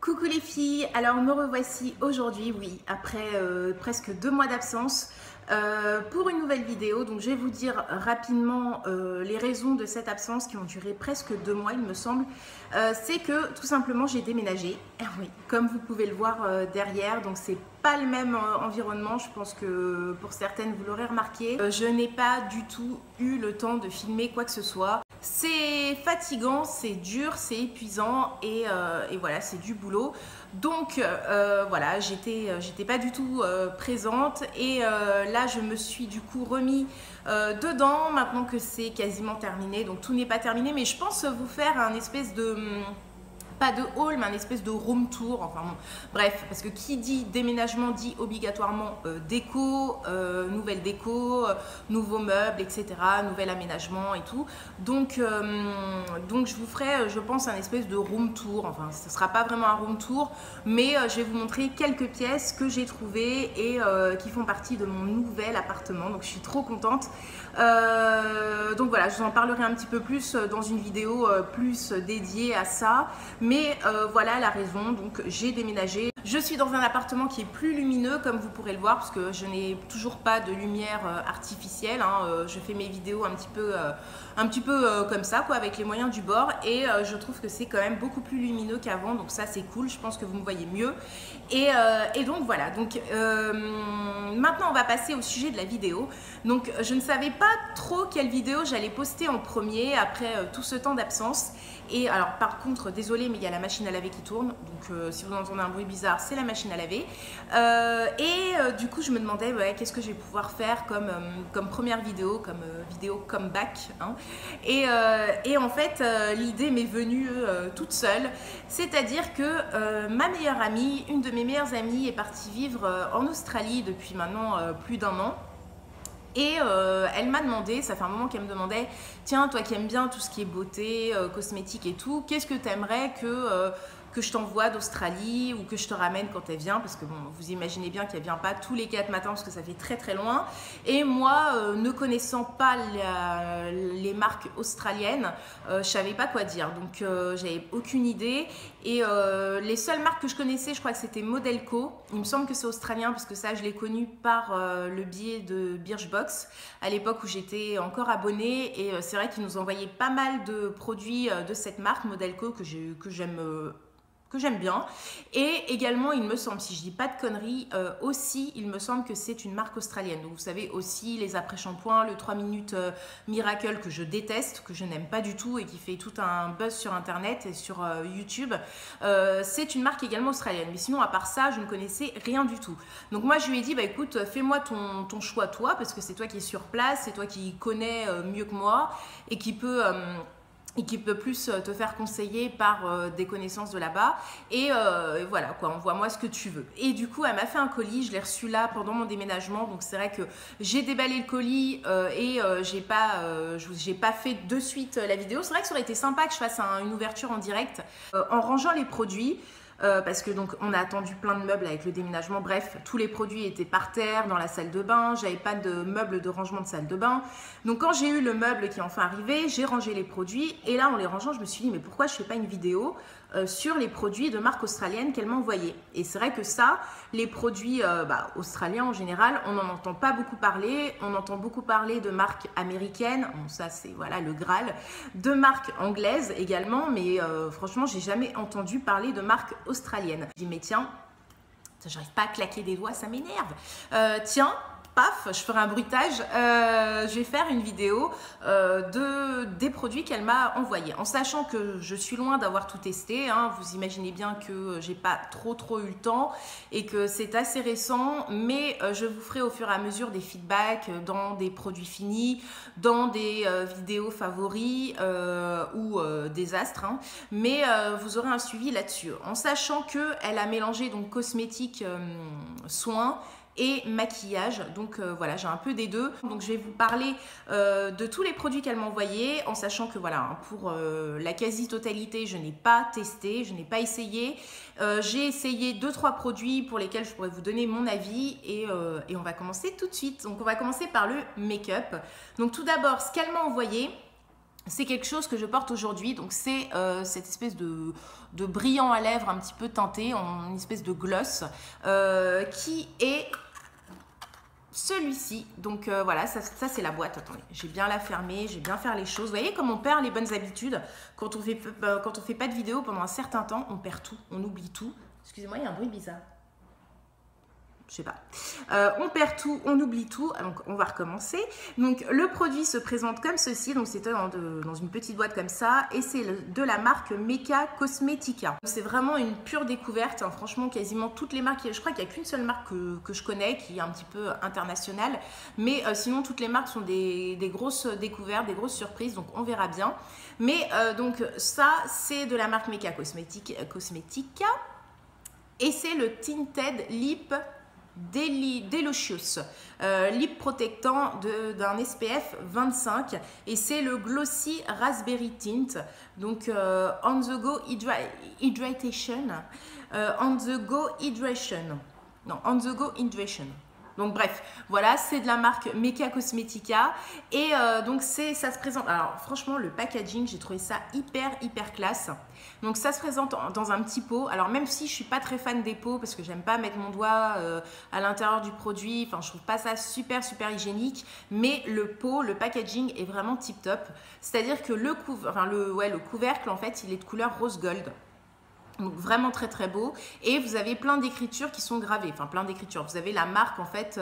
Coucou les filles, alors me revoici aujourd'hui, oui, après presque 2 mois d'absence pour une nouvelle vidéo. Donc je vais vous dire rapidement les raisons de cette absence qui ont duré presque 2 mois il me semble. C'est que tout simplement j'ai déménagé, oui, comme vous pouvez le voir derrière, donc c'est pas le même environnement, je pense que pour certaines vous l'aurez remarqué. Je n'ai pas du tout eu le temps de filmer quoi que ce soit. C'est fatigant, c'est dur, c'est épuisant et voilà, c'est du boulot. Donc voilà, j'étais pas du tout présente et là je me suis du coup remis dedans maintenant que c'est quasiment terminé. Donc tout n'est pas terminé, mais je pense vous faire un espèce de... pas de hall, mais un espèce de room tour, enfin bon, bref, parce que qui dit déménagement dit obligatoirement déco, nouvelle déco, nouveaux meubles, etc., nouvel aménagement et tout. Donc je vous ferai, je pense, un espèce de room tour, enfin ce ne sera pas vraiment un room tour, mais je vais vous montrer quelques pièces que j'ai trouvées et qui font partie de mon nouvel appartement, donc je suis trop contente. Donc voilà, je vous en parlerai un petit peu plus dans une vidéo plus dédiée à ça. Mais voilà la raison, donc j'ai déménagé. Je suis dans un appartement qui est plus lumineux comme vous pourrez le voir parce que je n'ai toujours pas de lumière artificielle. Je fais mes vidéos un petit peu comme ça, quoi, avec les moyens du bord. Et je trouve que c'est quand même beaucoup plus lumineux qu'avant, donc ça c'est cool, je pense que vous me voyez mieux. Et donc voilà, donc maintenant on va passer au sujet de la vidéo. Donc je ne savais pas trop quelle vidéo j'allais poster en premier après tout ce temps d'absence. Et alors par contre, désolé, mais il y a la machine à laver qui tourne, donc si vous entendez un bruit bizarre, c'est la machine à laver. Du coup je me demandais ouais, qu'est-ce que je vais pouvoir faire comme première vidéo, comme vidéo comeback, hein. Et en fait l'idée m'est venue toute seule, c'est-à-dire que ma meilleure amie, une de mes meilleures amies est partie vivre en Australie depuis maintenant plus d'1 an. Et elle m'a demandé, ça fait un moment qu'elle me demandait, tiens, toi qui aimes bien tout ce qui est beauté, cosmétique et tout, qu'est-ce que tu aimerais que je t'envoie d'Australie ou que je te ramène quand elle vient, parce que bon, vous imaginez bien qu'elle vient pas tous les 4 matins parce que ça fait très très loin. Et moi, ne connaissant pas les marques australiennes, je savais pas quoi dire, donc j'avais aucune idée. Et les seules marques que je connaissais, je crois que c'était Modelco. Il me semble que c'est australien parce que ça, je l'ai connu par le biais de Birchbox à l'époque où j'étais encore abonnée. Et c'est vrai qu'ils nous envoyaient pas mal de produits de cette marque Modelco que j'aime bien. Et également, il me semble, si je dis pas de conneries, aussi, il me semble que c'est une marque australienne. Donc, vous savez, aussi les après-shampoings, le 3 minutes Miracle que je déteste, que je n'aime pas du tout et qui fait tout un buzz sur Internet et sur YouTube. C'est une marque également australienne. Mais sinon, à part ça, je ne connaissais rien du tout. Donc, moi, je lui ai dit, bah écoute, fais-moi ton choix, toi, parce que c'est toi qui es sur place, c'est toi qui connais mieux que moi et qui peut plus te faire conseiller par des connaissances de là-bas. Et voilà, quoi, envoie-moi ce que tu veux. Et du coup, elle m'a fait un colis, je l'ai reçu là pendant mon déménagement. Donc c'est vrai que j'ai déballé le colis et j'ai pas fait de suite la vidéo. C'est vrai que ça aurait été sympa que je fasse une ouverture en direct en rangeant les produits. Parce que donc on a attendu plein de meubles avec le déménagement, bref, tous les produits étaient par terre dans la salle de bain, j'avais pas de meubles de rangement de salle de bain. Donc quand j'ai eu le meuble qui est enfin arrivé, j'ai rangé les produits et là en les rangeant, je me suis dit mais pourquoi je fais pas une vidéo sur les produits de marque australienne qu'elle m'a envoyé. Et c'est vrai que ça, les produits australiens en général, on n'en entend pas beaucoup parler, on entend beaucoup parler de marques américaines, bon, ça c'est voilà le Graal, de marques anglaises également, mais franchement j'ai jamais entendu parler de marques australiendes. Je dis mais tiens, j'arrive pas à claquer des doigts, ça m'énerve. Tiens, paf, je ferai un bruitage, je vais faire une vidéo des produits qu'elle m'a envoyés. En sachant que je suis loin d'avoir tout testé, hein, vous imaginez bien que j'ai pas trop eu le temps et que c'est assez récent, mais je vous ferai au fur et à mesure des feedbacks dans des produits finis, dans des vidéos favoris ou des astres, hein, mais vous aurez un suivi là-dessus. En sachant qu'elle a mélangé donc cosmétiques, soins et maquillage, donc voilà, j'ai un peu des deux. Donc je vais vous parler de tous les produits qu'elle m'a envoyés, en sachant que voilà, hein, pour la quasi-totalité, je n'ai pas testé, je n'ai pas essayé. J'ai essayé 2-3 produits pour lesquels je pourrais vous donner mon avis et on va commencer tout de suite. Donc on va commencer par le make-up. Donc tout d'abord, ce qu'elle m'a envoyé, c'est quelque chose que je porte aujourd'hui. Donc c'est cette espèce de brillant à lèvres un petit peu teinté, en une espèce de gloss, qui est celui-ci. Donc voilà, ça c'est la boîte. Attendez, j'ai bien la fermer, j'ai bien faire les choses. Vous voyez comme on perd les bonnes habitudes quand on fait pas de vidéo pendant un certain temps, on perd tout, on oublie tout. Excusez-moi, il y a un bruit bizarre. Je sais pas. On perd tout, on oublie tout, donc on va recommencer. Donc le produit se présente comme ceci, donc c'est dans une petite boîte comme ça, et c'est de la marque Mecca Cosmetica. C'est vraiment une pure découverte, hein. Franchement quasiment toutes les marques, je crois qu'il n'y a qu'une seule marque que je connais qui est un petit peu internationale, mais sinon toutes les marques sont des grosses découvertes, des grosses surprises, donc on verra bien. Mais donc ça c'est de la marque Mecca Cosmetica, et c'est le Tinted Lip Delicious, lip protectant d'un SPF 25, et c'est le Glossy Raspberry Tint, donc on the go hydration, on the go hydration, non, on the go hydration. Donc bref, voilà, c'est de la marque Mecca Cosmetica, et donc ça se présente, alors franchement le packaging, j'ai trouvé ça hyper classe. Donc ça se présente dans un petit pot. Alors même si je suis pas très fan des pots, parce que j'aime pas mettre mon doigt à l'intérieur du produit, enfin je trouve pas ça super hygiénique, mais le pot, le packaging est vraiment tip top. C'est-à-dire que le couvercle en fait, il est de couleur rose gold. Donc vraiment très beau, et vous avez plein d'écritures qui sont gravées, enfin plein d'écritures. Vous avez la marque en fait,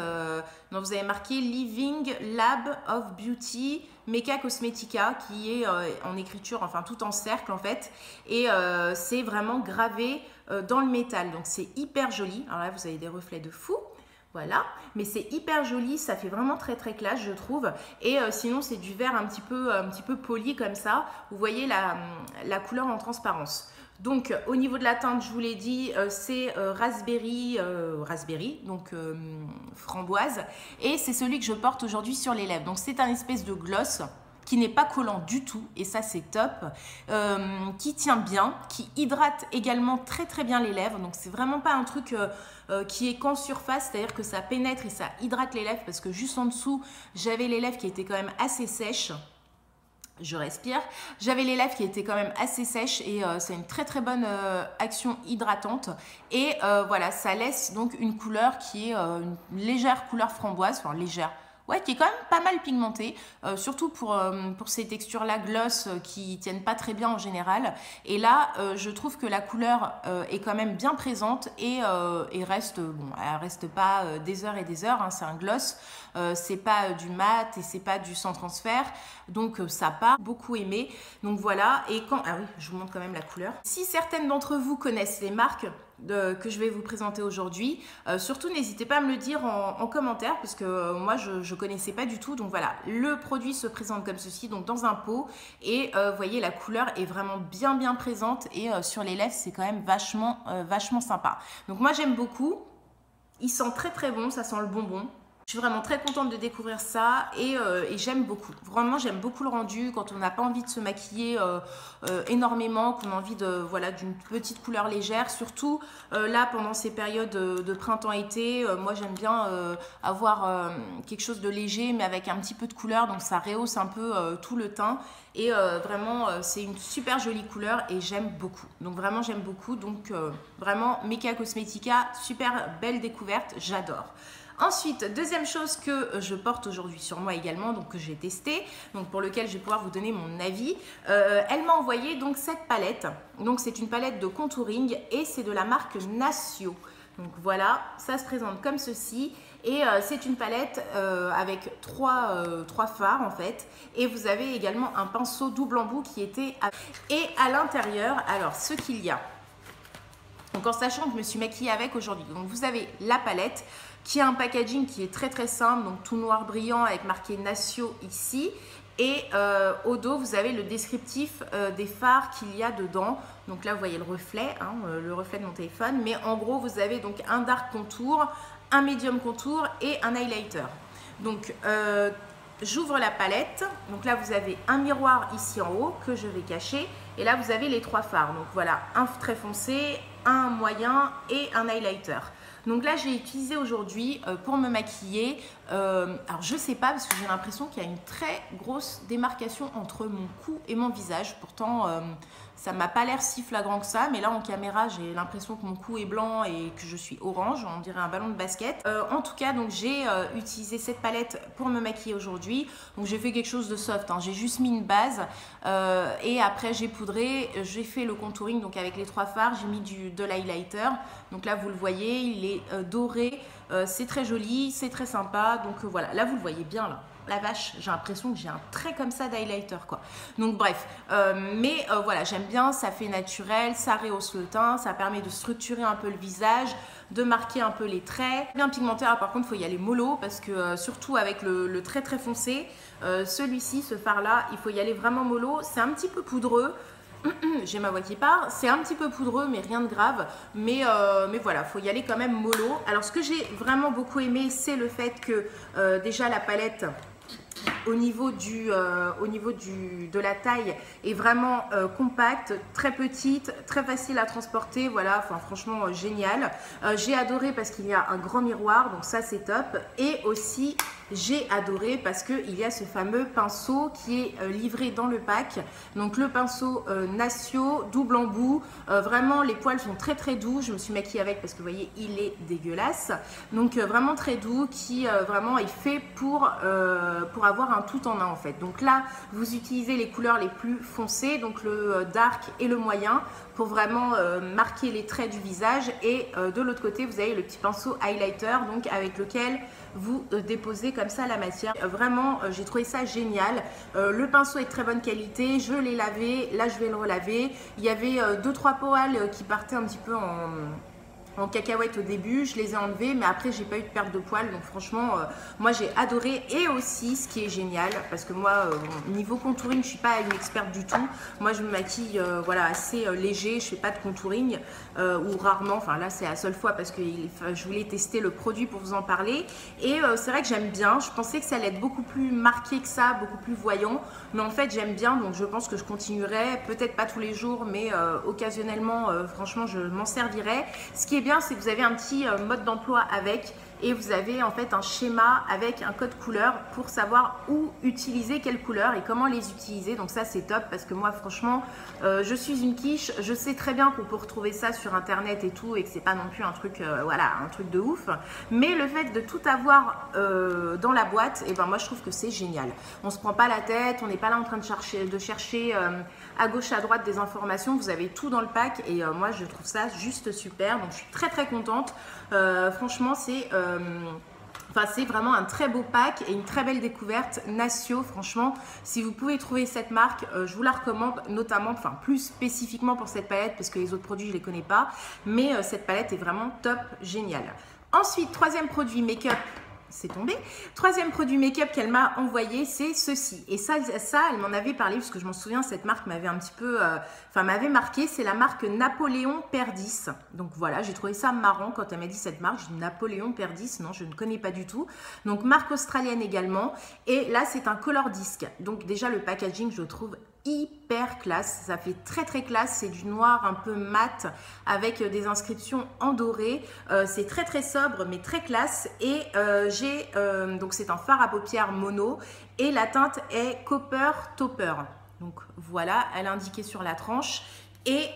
dont vous avez marqué Living Lab of Beauty Mecca Cosmetica, qui est en écriture, enfin tout en cercle en fait, et c'est vraiment gravé dans le métal, donc c'est hyper joli. Alors là vous avez des reflets de fou. Voilà, mais c'est hyper joli, ça fait vraiment très classe je trouve, et sinon c'est du vert un petit peu poli comme ça. Vous voyez la couleur en transparence. Donc au niveau de la teinte, je vous l'ai dit, c'est raspberry, donc framboise, et c'est celui que je porte aujourd'hui sur les lèvres. Donc c'est un espèce de gloss qui n'est pas collant du tout, et ça c'est top, qui tient bien, qui hydrate également très bien les lèvres. Donc c'est vraiment pas un truc qui est qu'en surface, c'est-à-dire que ça pénètre et ça hydrate les lèvres, parce que juste en dessous j'avais les lèvres qui étaient quand même assez sèches. Je respire. J'avais les lèvres qui étaient quand même assez sèches, et c'est une très bonne action hydratante, et voilà, ça laisse donc une couleur qui est une légère couleur framboise, enfin légère, ouais, qui est quand même pas mal pigmentée, surtout pour ces textures là gloss qui tiennent pas très bien en général. Et là je trouve que la couleur est quand même bien présente, et reste, bon, elle reste pas des heures et des heures, hein, c'est un gloss, c'est pas du mat et c'est pas du sans transfert, donc ça part, beaucoup aimé. Donc voilà, et quand, ah oui, je vous montre quand même la couleur. Si certaines d'entre vous connaissent les marques que je vais vous présenter aujourd'hui, surtout n'hésitez pas à me le dire en commentaire, parce que moi je connaissais pas du tout. Donc voilà, le produit se présente comme ceci, donc dans un pot, et vous voyez la couleur est vraiment bien présente, et sur les lèvres c'est quand même vachement sympa. Donc moi j'aime beaucoup, il sent très bon, ça sent le bonbon. Je suis vraiment très contente de découvrir ça, et j'aime beaucoup. Vraiment, j'aime beaucoup le rendu quand on n'a pas envie de se maquiller énormément, qu'on a envie voilà, d'une petite couleur légère. Surtout là, pendant ces périodes de printemps-été, moi j'aime bien avoir quelque chose de léger, mais avec un petit peu de couleur, donc ça rehausse un peu tout le teint. Et vraiment, c'est une super jolie couleur, et j'aime beaucoup. Donc vraiment, j'aime beaucoup. Donc vraiment, Mecca Cosmetica, super belle découverte, j'adore. Ensuite, deuxième chose que je porte aujourd'hui sur moi également, donc que j'ai testé, donc pour lequel je vais pouvoir vous donner mon avis. Elle m'a envoyé donc cette palette. Donc c'est une palette de contouring, et c'est de la marque Natio. Donc voilà, ça se présente comme ceci, et c'est une palette avec trois fards en fait, et vous avez également un pinceau double embout qui était et à l'intérieur, alors ce qu'il y a. Donc en sachant que je me suis maquillée avec aujourd'hui, donc vous avez la palette qui a un packaging qui est très simple, donc tout noir brillant avec marqué Natio ici, et au dos vous avez le descriptif des fards qu'il y a dedans. Donc là vous voyez le reflet, hein, le reflet de mon téléphone, mais en gros vous avez donc un dark contour, un medium contour et un highlighter. Donc j'ouvre la palette, donc là vous avez un miroir ici en haut que je vais cacher, et là vous avez les trois fards. Donc voilà, un très foncé, un moyen et un highlighter. Donc là, j'ai utilisé aujourd'hui pour me maquiller. Alors, je sais pas parce que j'ai l'impression qu'il y a une très grosse démarcation entre mon cou et mon visage. Pourtant, ça m'a pas l'air si flagrant que ça. Mais là, en caméra, j'ai l'impression que mon cou est blanc et que je suis orange. On dirait un ballon de basket. En tout cas, donc j'ai utilisé cette palette pour me maquiller aujourd'hui. Donc, j'ai fait quelque chose de soft. Hein. J'ai juste mis une base et après, j'ai poudré. J'ai fait le contouring donc avec les 3 fards. J'ai mis de l'highlighter. Donc là, vous le voyez, il est doré. C'est très joli, c'est très sympa. Donc voilà, là, vous le voyez bien là. La vache, j'ai l'impression que j'ai un trait comme ça d'highlighter quoi. Donc bref, voilà, j'aime bien, ça fait naturel, ça rehausse le teint, ça permet de structurer un peu le visage, de marquer un peu les traits. Bien pigmenté, alors, par contre, il faut y aller mollo parce que surtout avec le trait très foncé, celui-ci, ce fard là, il faut y aller vraiment mollo. C'est un petit peu poudreux. J'ai ma voix qui part, c'est un petit peu poudreux mais rien de grave, mais voilà, faut y aller quand même mollo. Alors ce que j'ai vraiment beaucoup aimé, c'est le fait que déjà la palette au niveau de la taille est vraiment compacte, très petite, très facile à transporter, voilà, enfin franchement génial. J'ai adoré parce qu'il y a un grand miroir, donc ça c'est top, et aussi j'ai adoré parce qu'il y a ce fameux pinceau qui est livré dans le pack. Donc le pinceau Natio, double embout. Vraiment, les poils sont très très doux. Je me suis maquillée avec parce que vous voyez, il est dégueulasse. Donc vraiment très doux, qui vraiment est fait pour avoir un tout en un en fait. Donc là, vous utilisez les couleurs les plus foncées, donc le dark et le moyen, pour vraiment marquer les traits du visage. Et de l'autre côté, vous avez le petit pinceau highlighter, donc avec lequel vous déposez comme ça la matière. Vraiment, j'ai trouvé ça génial. Le pinceau est de très bonne qualité. Je l'ai lavé. Là, je vais le relaver. Il y avait 2-3 poils qui partaient un petit peu en cacahuète au début, je les ai enlevés, mais après j'ai pas eu de perte de poils, donc franchement moi j'ai adoré. Et aussi ce qui est génial, parce que moi niveau contouring je suis pas une experte du tout, moi je me maquille voilà, assez léger, je fais pas de contouring ou rarement, enfin là c'est la seule fois parce que je voulais tester le produit pour vous en parler. Et c'est vrai que j'aime bien, je pensais que ça allait être beaucoup plus marqué que ça, beaucoup plus voyant, mais en fait j'aime bien, donc je pense que je continuerai, peut-être pas tous les jours, mais occasionnellement franchement je m'en servirai. Ce qui est bien, c'est que vous avez un petit mode d'emploi avec, et vous avez en fait un schéma avec un code couleur pour savoir où utiliser quelle couleur et comment les utiliser. Donc ça c'est top, parce que moi franchement je suis une quiche, je sais très bien qu'on peut retrouver ça sur internet et tout, et que c'est pas non plus un truc voilà, un truc de ouf, mais le fait de tout avoir dans la boîte, et ben moi je trouve que c'est génial. On se prend pas la tête, on n'est pas là en train de chercher à gauche à droite des informations, vous avez tout dans le pack, et moi je trouve ça juste super, donc je suis très très contente. Franchement c'est vraiment un très beau pack et une très belle découverte. Natio, franchement, si vous pouvez trouver cette marque, je vous la recommande, notamment, enfin plus spécifiquement pour cette palette, parce que les autres produits je les connais pas, mais cette palette est vraiment top, géniale. Ensuite, troisième produit make-up. C'est tombé. Troisième produit make-up qu'elle m'a envoyé, c'est ceci. Et ça, elle m'en avait parlé, parce que je m'en souviens, cette marque m'avait un petit peu, m'avait marqué. C'est la marque Napoléon Perdis. Donc voilà, j'ai trouvé ça marrant quand elle m'a dit cette marque. J'ai dit Napoléon Perdis, non, je ne connais pas du tout. Donc marque australienne également. Et là, c'est un color disc. Donc déjà, le packaging, je le trouve hyper classe, ça fait très très classe, c'est du noir un peu mat avec des inscriptions en doré, c'est très très sobre mais très classe. Et donc c'est un fard à paupières mono et la teinte est Copper Topper. Donc voilà, elle est indiquée sur la tranche. Et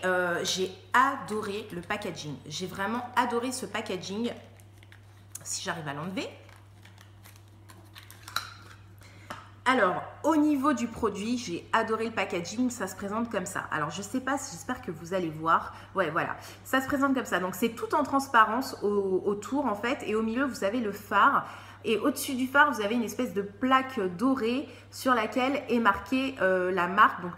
j'ai adoré le packaging, j'ai vraiment adoré ce packaging. Si j'arrive à l'enlever. Alors, au niveau du produit, j'ai adoré le packaging, ça se présente comme ça. Alors, je sais pas, j'espère que vous allez voir. Ouais, voilà, ça se présente comme ça. Donc, c'est tout en transparence autour, en fait. Et au milieu, vous avez le fard. Et au-dessus du fard, vous avez une espèce de plaque dorée sur laquelle est marquée la marque, donc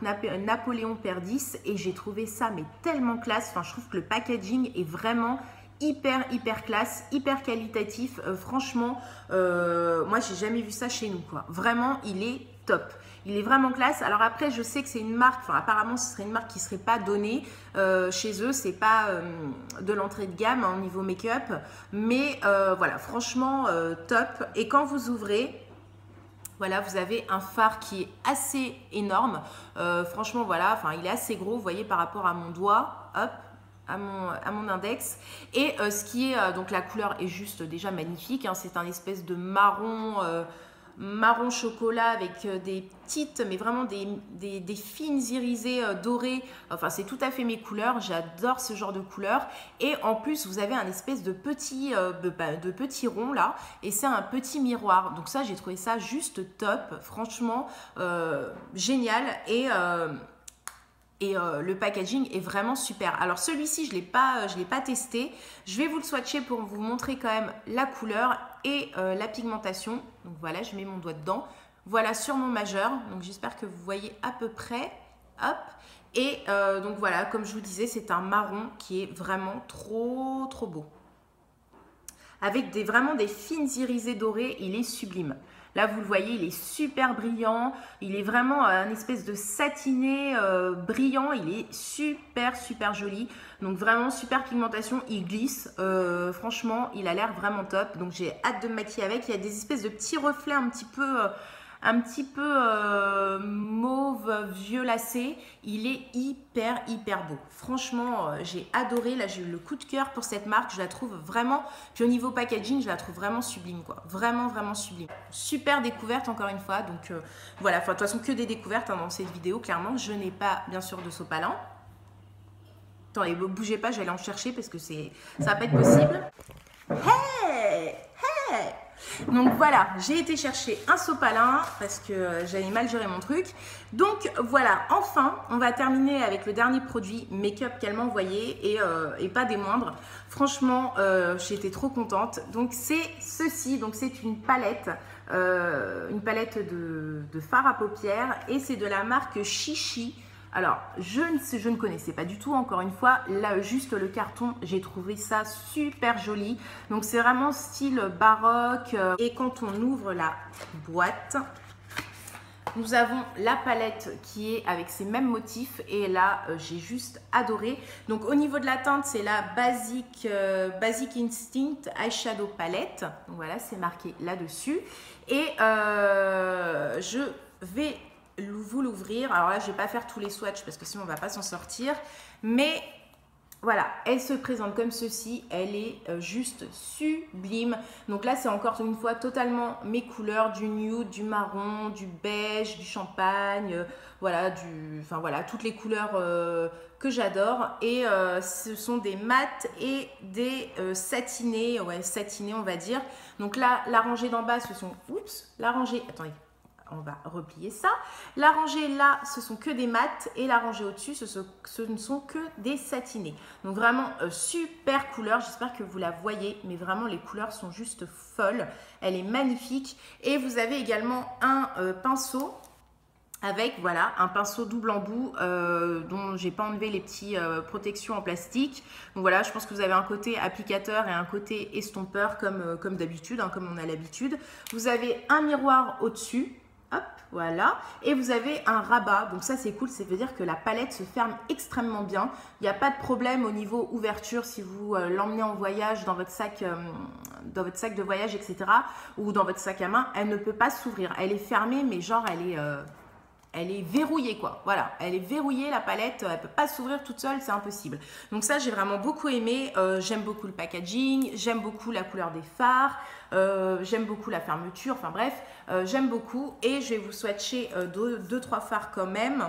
Napoléon Perdis. Et j'ai trouvé ça, mais tellement classe. Enfin, je trouve que le packaging est vraiment hyper classe, hyper qualitatif. Franchement, moi j'ai jamais vu ça chez nous quoi. Vraiment, il est top. Il est vraiment classe. Alors après, je sais que c'est une marque, enfin apparemment ce serait une marque qui serait pas donnée chez eux. C'est pas de l'entrée de gamme au niveau make-up, mais voilà, franchement top. Et quand vous ouvrez, voilà, vous avez un fard qui est assez énorme. Franchement, voilà, enfin il est assez gros, vous voyez par rapport à mon doigt. Hop. à mon index. Et ce qui est, donc la couleur est juste déjà magnifique, hein, c'est un espèce de marron, marron chocolat avec des petites, mais vraiment des fines irisées dorées. Enfin, c'est tout à fait mes couleurs, j'adore ce genre de couleurs. Et en plus, vous avez un espèce de petit rond là, et c'est un petit miroir. Donc ça, j'ai trouvé ça juste top, franchement, génial. Et le packaging est vraiment super. Alors celui-ci, je l'ai pas testé. Je vais vous le swatcher pour vous montrer quand même la couleur et la pigmentation. Donc voilà, je mets mon doigt dedans. Voilà sur mon majeur. Donc j'espère que vous voyez à peu près. Hop. Et donc voilà, comme je vous disais, c'est un marron qui est vraiment trop beau. Avec vraiment des fines irisées dorées, il est sublime. Là, vous le voyez, il est super brillant. Il est vraiment un espèce de satiné brillant. Il est super joli. Donc, vraiment, super pigmentation. Il glisse. Franchement, il a l'air vraiment top. Donc, j'ai hâte de me maquiller avec. Il y a des espèces de petits reflets un petit peu mauve violacé. Il est hyper beau. Franchement, j'ai adoré. Là, j'ai eu le coup de cœur pour cette marque. Je la trouve vraiment, puis au niveau packaging, je la trouve vraiment sublime, quoi. Vraiment sublime. Super découverte encore une fois. Donc voilà, enfin, de toute façon que des découvertes, hein, dans cette vidéo. Clairement, je n'ai pas bien sûr de sopalin. Attendez, bougez pas, je vais aller en chercher parce que ça va pas être possible. Hey. Donc voilà, j'ai été chercher un sopalin parce que j'avais mal géré mon truc. Donc voilà, enfin, on va terminer avec le dernier produit make-up qu'elle m'a envoyé et pas des moindres. Franchement, j'étais trop contente. Donc c'est ceci, donc c'est une palette de fard à paupières et c'est de la marque Chichi. Alors, je ne connaissais pas du tout, encore une fois, là, juste le carton, j'ai trouvé ça super joli. Donc, c'est vraiment style baroque. Et quand on ouvre la boîte, nous avons la palette qui est avec ces mêmes motifs. Et là, j'ai juste adoré. Donc, au niveau de la teinte, c'est la Basic Instinct Eyeshadow Palette. Donc, voilà, c'est marqué là-dessus. Et je vais vous l'ouvrir. Alors là, je ne vais pas faire tous les swatchs parce que sinon on ne va pas s'en sortir. Mais voilà, elle se présente comme ceci. Elle est juste sublime. Donc là, c'est encore une fois totalement mes couleurs, du nude, du marron, du beige, du champagne. Voilà, toutes les couleurs que j'adore. Et ce sont des mats et des satinés. Ouais, satinés, on va dire. Donc là, la rangée d'en bas, ce sont... Oups, la rangée... Attendez. On va replier ça. La rangée là, ce sont que des mats et la rangée au-dessus, ce ne sont que des satinés. Donc vraiment super couleur. J'espère que vous la voyez, mais vraiment les couleurs sont juste folles. Elle est magnifique. Et vous avez également un pinceau avec voilà un pinceau double embout dont j'ai pas enlevé les petits protections en plastique. Donc voilà, je pense que vous avez un côté applicateur et un côté estompeur comme d'habitude, hein, comme on a l'habitude. Vous avez un miroir au-dessus. Hop, voilà. Et vous avez un rabat. Donc ça, c'est cool. Ça veut dire que la palette se ferme extrêmement bien. Il n'y a pas de problème au niveau ouverture si vous l'emmenez en voyage dans votre sac de voyage, etc. Ou dans votre sac à main. Elle ne peut pas s'ouvrir. Elle est fermée, mais genre, elle est verrouillée, quoi. Voilà, elle est verrouillée, la palette. Elle ne peut pas s'ouvrir toute seule, c'est impossible. Donc ça, j'ai vraiment beaucoup aimé. J'aime beaucoup le packaging. J'aime beaucoup la couleur des fards. J'aime beaucoup la fermeture, enfin bref, j'aime beaucoup. Et je vais vous swatcher 2-3 fards quand même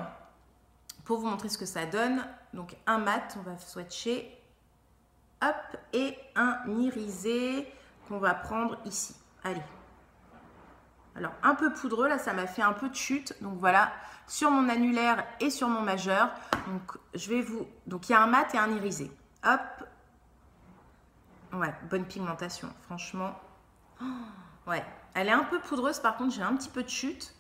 pour vous montrer ce que ça donne. Donc un mat, on va swatcher, hop, et un irisé qu'on va prendre ici. Allez. Alors un peu poudreux, là ça m'a fait un peu de chute. Donc voilà, sur mon annulaire et sur mon majeur. Donc il y a un mat et un irisé. Hop. Ouais, bonne pigmentation, franchement. Ouais, elle est un peu poudreuse, par contre j'ai un petit peu de chute,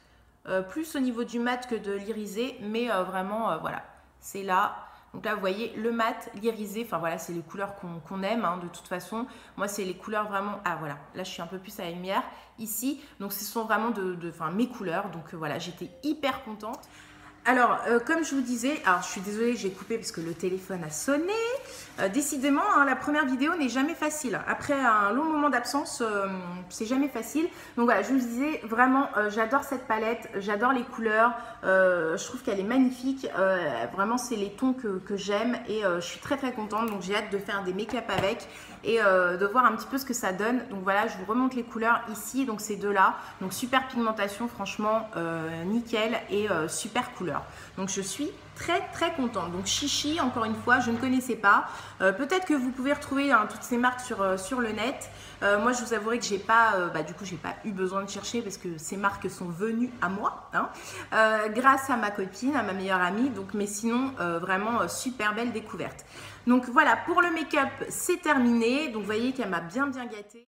plus au niveau du mat que de l'irisé, mais vraiment voilà, c'est là. Donc là vous voyez le mat, l'irisé, enfin voilà, c'est les couleurs qu'on aime hein, de toute façon. Moi c'est les couleurs vraiment, ah voilà, là je suis un peu plus à la lumière ici, donc ce sont vraiment mes couleurs, donc voilà, j'étais hyper contente. Alors, comme je vous disais, alors je suis désolée, j'ai coupé parce que le téléphone a sonné. Décidément, hein, la première vidéo n'est jamais facile. Après un long moment d'absence, c'est jamais facile. Donc voilà, je vous disais, vraiment, j'adore cette palette, j'adore les couleurs, je trouve qu'elle est magnifique. Vraiment, c'est les tons que j'aime et je suis très très contente. Donc j'ai hâte de faire des make-up avec et de voir un petit peu ce que ça donne. Donc voilà, je vous remonte les couleurs ici, donc ces deux-là. Donc super pigmentation, franchement, nickel et super couleur. Donc je suis très très contente. Donc Chichi, encore une fois, je ne connaissais pas. Peut-être que vous pouvez retrouver hein, toutes ces marques sur le net. Moi, je vous avouerai que j'ai pas, du coup, j'ai pas eu besoin de chercher parce que ces marques sont venues à moi, hein, grâce à ma copine, à ma meilleure amie. Donc, mais sinon, vraiment super belle découverte. Donc voilà, pour le make-up, c'est terminé. Donc, vous voyez qu'elle m'a bien gâtée.